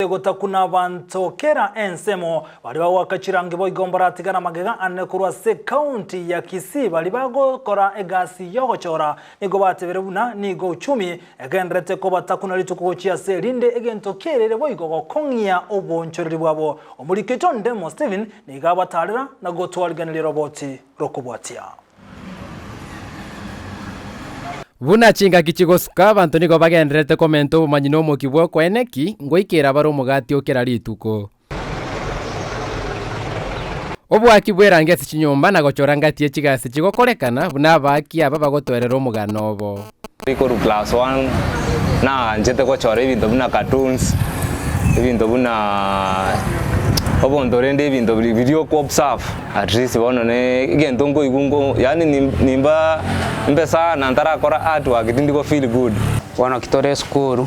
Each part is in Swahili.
Gutakuna bantu kera ensemo bali bawakachirange boigombora tigana magega ane kurwa se county ya Kisii bali bagokora egasi yogochora nigo batebere buna nigo 10 egendrete ko batakuna litukugochia se rinde egento kerere boigogo kongia obonchoreri bwabo omuriketo Ndemo Steven niga batarira na gotwaliganira roboti rokubwatia Buna chinga kichigosuka bantu nigo bagendrete komento manyino mokibwo kweneki ngoikera baro mugati okera rituko Obwaki bwerange sichinyomba na gochora ngati echigasi chigokorekana buna baki aba bagotwerera omugano obo Iko class 1 na njete gochora ibintu buna cartoons ibintu buna obondorende ibintu video ko observe at least bono ne igento ngo igungo yani nimba mpesa na ntara kora artwork ndiko feel good wana kitore school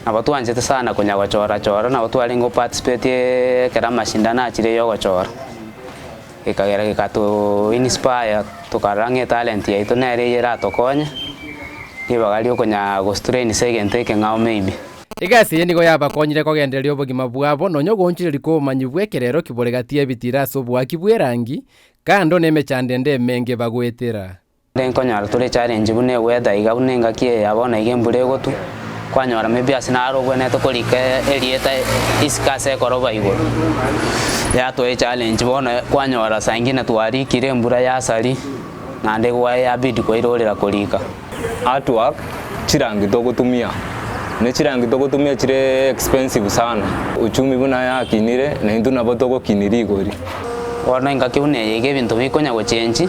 abatu anjete sana kunya gochora chora na abatu alingo participate kera mashindana achire yo gochora ikagera gikato inspire tukarange talent ya ito nere yera tokonya ibagalio kunya go strain second take ngao maybe Igasi yenigo yaba konyire kogenderia obogima bwabo nonyo gonchire ko manyibwe kerero kiboregatie bitira so bwaki bwerangi kando nemechandende menge bagwetera Nkonyara turi challenge bune weda iga bune ngakie yabona igembure gotu kwanyora maybe asinaro bwene to kolika elieta iskase koroba igoro ya to challenge bona kwanyora sangina twari kirembura ya sari nande gwa ya bid ko irorera kolika artwork chirangi to gutumia ne chirangi to gutumia chire expensive sana uchumi buna ya kinire na hindu nabo to gokiniri igori wana ngakibune yege bintu bikonya go change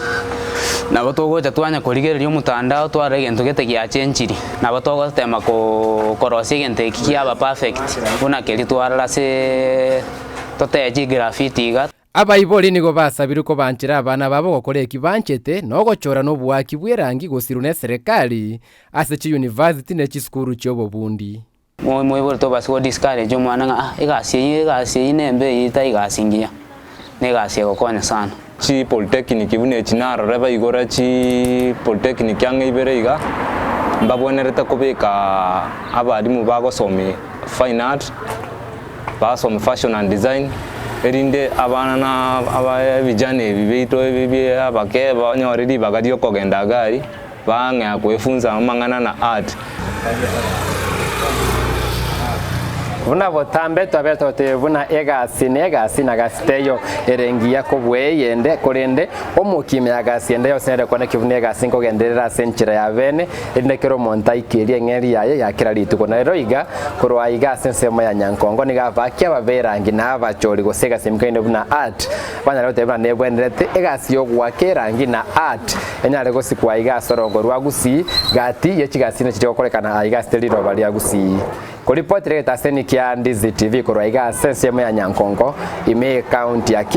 nabo togocha twanya kurigereria mutandao tware gento gete gya change nabo togo tema ko korosi gente kiaba perfect una keri twara se toteji graffiti ga Abaiboli nigo basabira ko banchira abana babo gokoreki banchete no gochora no bwaki bwerangi gosirune serikali ase chi university ne chi school cyobo bundi moyo bolo to baso discourage umwana nga igasi inembe ita igasingia negasi gokonya sana chi polytechnic ibune chinaro reba igora chi polytechnic yange ibere iga mbabwenerete kubika abarimu bagosome fine art basome fashion and design erinde abana na abavijane bibito bibi abake banyoriri bagadio kogenda gari banga kwefunza mangana na art Buna botambe twabeto te buna egasi na gasteyo erengia ko bweyende korende omukime agasi ende yo sere kone kibune egasi ngo genderera senchira ya bene ende kero monta ikiri ngeri yaye yakira rituko na roiga korwa igasi nsemo ya Nyankongo niga bakia baberangi na abachori gosega simkaine buna art bana rote bana nebwenderete egasi yo gwakerangi na art enyare gosikwa igasi rogorwa gusi gati yechigasi ne chikokorekana igasi teriro bali agusi Kuripoti reta seni kia Ndizi TV kurwa iga sensi ya Nyankongo ime county ya Kisii